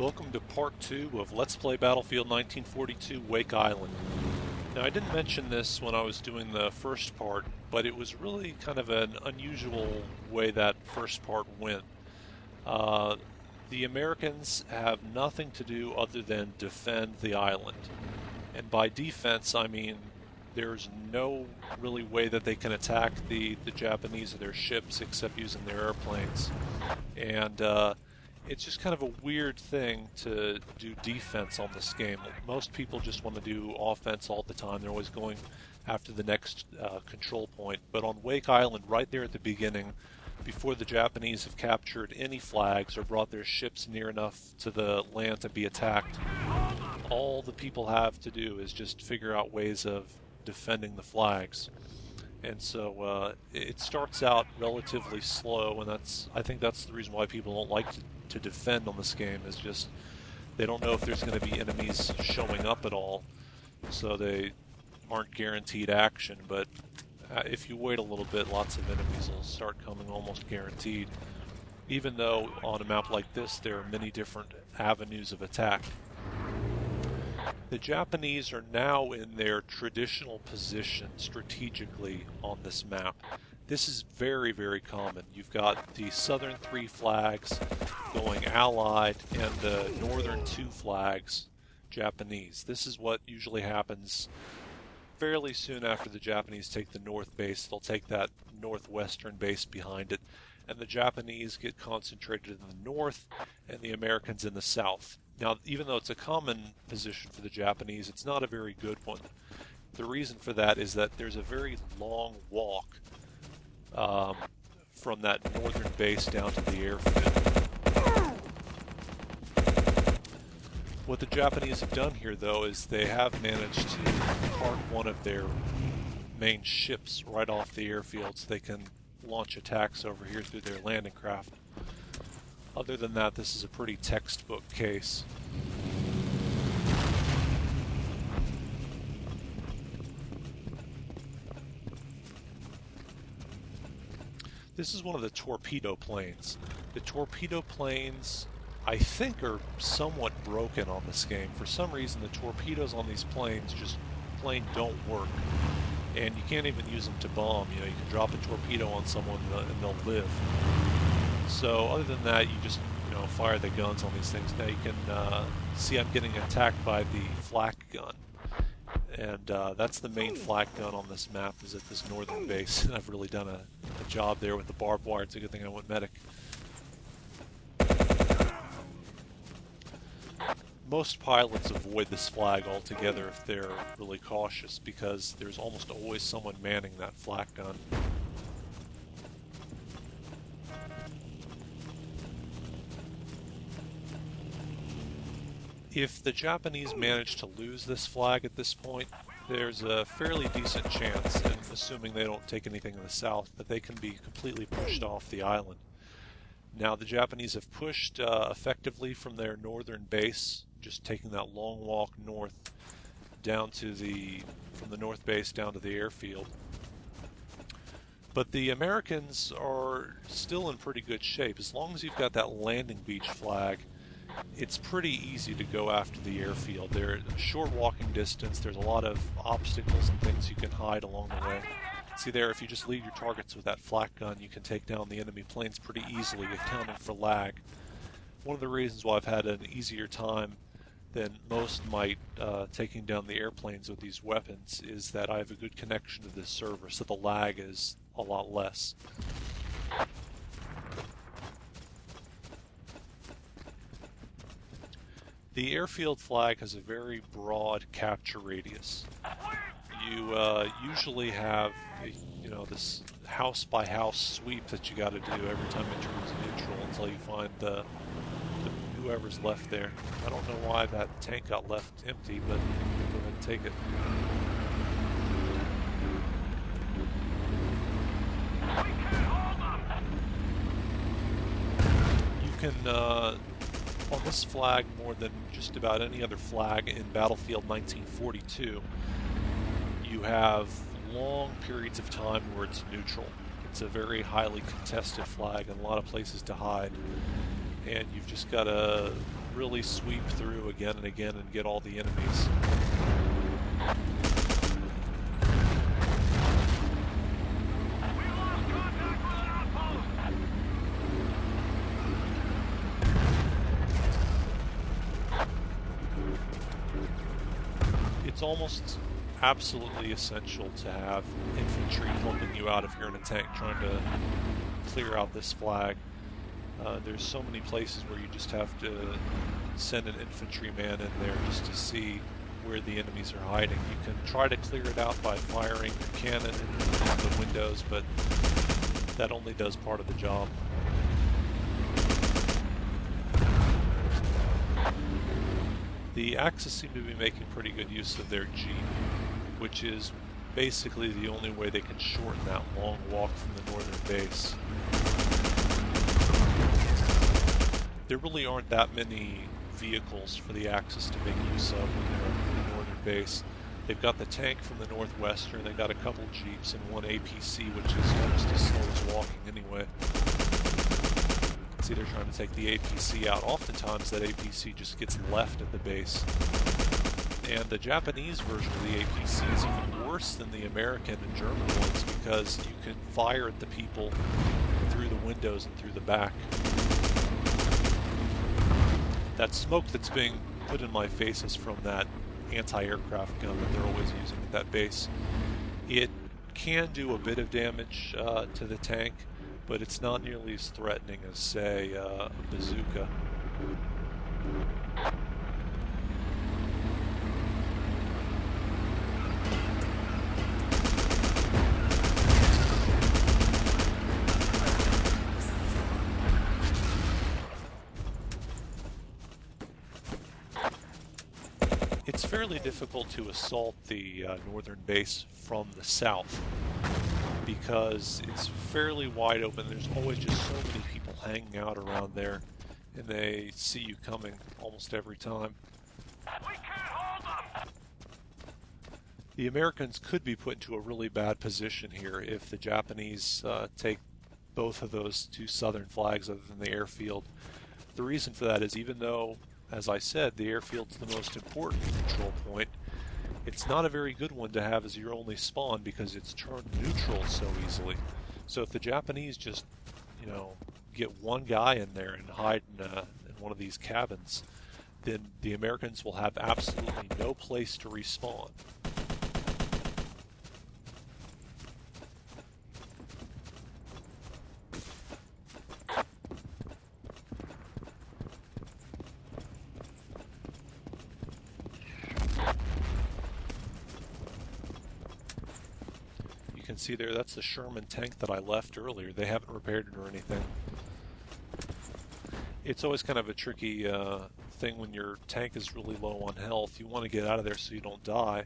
Welcome to part 2 of Let's Play Battlefield 1942 Wake Island. Now I didn't mention this when I was doing the first part, but it was really kind of an unusual way that first part went. The Americans have nothing to do other than defend the island. And by defense I mean there's no really way that they can attack the Japanese or their ships except using their airplanes. And it's just kind of a weird thing to do defense on this game. Most people just want to do offense all the time. They're always going after the next control point. But on Wake Island, right there at the beginning, before the Japanese have captured any flags or brought their ships near enough to the land to be attacked, all the people have to do is just figure out ways of defending the flags. And so it starts out relatively slow, and I think that's the reason why people don't like to defend on this game, is just they don't know if there's going to be enemies showing up at all, so they aren't guaranteed action. But if you wait a little bit, lots of enemies will start coming almost guaranteed, even though on a map like this there are many different avenues of attack. The Japanese are now in their traditional position strategically on this map. This is very, very common. You've got the southern 3 flags going Allied and the northern 2 flags Japanese. This is what usually happens fairly soon after the Japanese take the north base. They'll take that northwestern base behind it, and the Japanese get concentrated in the north and the Americans in the south. Now, even though it's a common position for the Japanese, it's not a very good one. The reason for that is that there's a very long walk from that northern base down to the airfield. What the Japanese have done here, though, is they have managed to park one of their main ships right off the airfield so they can launch attacks over here through their landing craft. Other than that, this is a pretty textbook case. This is one of the torpedo planes. The torpedo planes, I think, are somewhat broken on this game. For some reason, the torpedoes on these planes just plain don't work. And you can't even use them to bomb. You know, you can drop a torpedo on someone and they'll live. So other than that, you just fire the guns on these things. Now you can see I'm getting attacked by the flak gun, and that's the main flak gun on this map, is at this northern base. And I've really done a job there with the barbed wire. It's a good thing I went medic. Most pilots avoid this flag altogether if they're really cautious, because there's almost always someone manning that flak gun. If the Japanese manage to lose this flag at this point, there's a fairly decent chance, and assuming they don't take anything in the south, that they can be completely pushed off the island. Now, the Japanese have pushed effectively from their northern base, just taking that long walk north down to from the north base down to the airfield. But the Americans are still in pretty good shape. As long as you've got that landing beach flag, it's pretty easy to go after the airfield. They're a short walking distance. There's a lot of obstacles and things you can hide along the way. See there, if you just leave your targets with that flak gun, you can take down the enemy planes pretty easily, accounting for lag. One of the reasons why I've had an easier time than most might taking down the airplanes with these weapons is that I have a good connection to this server, so the lag is a lot less. The airfield flag has a very broad capture radius. You usually have this house by house sweep that you got to do every time it turns neutral until you find whoever's left there. I don't know why that tank got left empty, but go ahead and take it. You can on this flag, more than just about any other flag in Battlefield 1942, you have long periods of time where it's neutral. It's a very highly contested flag and a lot of places to hide. And you've just got to really sweep through again and again and get all the enemies. It's almost absolutely essential to have infantry helping you out if you're in a tank trying to clear out this flag. There's so many places where you just have to send an infantryman in there just to see where the enemies are hiding. You can try to clear it out by firing your cannon into the windows, but that only does part of the job. The Axis seem to be making pretty good use of their Jeep, which is basically the only way they can shorten that long walk from the northern base. There really aren't that many vehicles for the Axis to make use of when they're in the northern base. They've got the tank from the Northwestern, they've got a couple Jeeps and one APC, which is almost as slow as walking anyway. See, they're trying to take the APC out. Oftentimes that APC just gets left at the base. And the Japanese version of the APC is even worse than the American and German ones because you can fire at the people through the windows and through the back. That smoke that's being put in my face is from that anti-aircraft gun that they're always using at that base. It can do a bit of damage to the tank, but it's not nearly as threatening as, say, a bazooka. It's fairly difficult to assault the northern base from the south because it's fairly wide open. There's always just so many people hanging out around there, and they see you coming almost every time. We can't hold them. The Americans could be put into a really bad position here if the Japanese take both of those two southern flags other than the airfield. The reason for that is even though, as I said, the airfield's the most important control point, it's not a very good one to have as your only spawn because it's turned neutral so easily. So if the Japanese just, get one guy in there and hide in one of these cabins, then the Americans will have absolutely no place to respawn. You can see there, that's the Sherman tank that I left earlier. They haven't repaired it or anything. It's always kind of a tricky thing when your tank is really low on health. You want to get out of there so you don't die.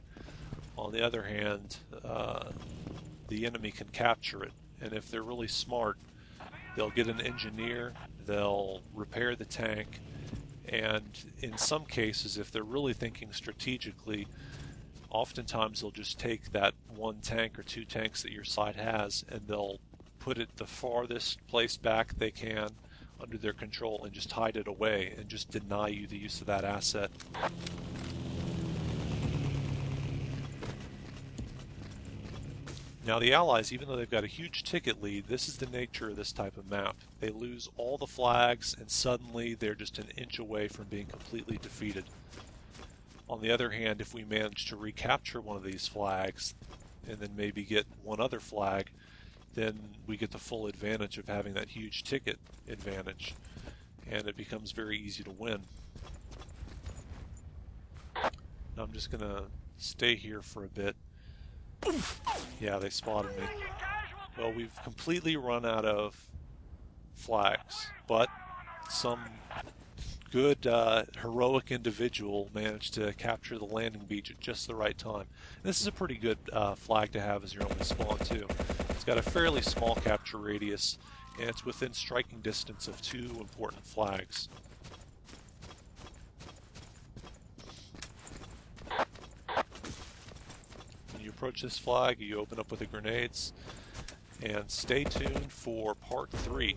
On the other hand, the enemy can capture it, and if they're really smart, they'll get an engineer, they'll repair the tank, and in some cases, if they're really thinking strategically, oftentimes they'll just take that one tank or two tanks that your side has and they'll put it the farthest place back they can under their control and just hide it away and just deny you the use of that asset. Now the Allies, even though they've got a huge ticket lead, this is the nature of this type of map. They lose all the flags and suddenly they're just an inch away from being completely defeated. On the other hand, if we manage to recapture one of these flags and then maybe get one other flag, then we get the full advantage of having that huge ticket advantage, and it becomes very easy to win. Now I'm just going to stay here for a bit. Yeah, they spotted me. Well, we've completely run out of flags, but some good heroic individual managed to capture the landing beach at just the right time. And this is a pretty good flag to have as your only spawn too. It's got a fairly small capture radius and it's within striking distance of two important flags. When you approach this flag, you open up with the grenades, and stay tuned for part 3.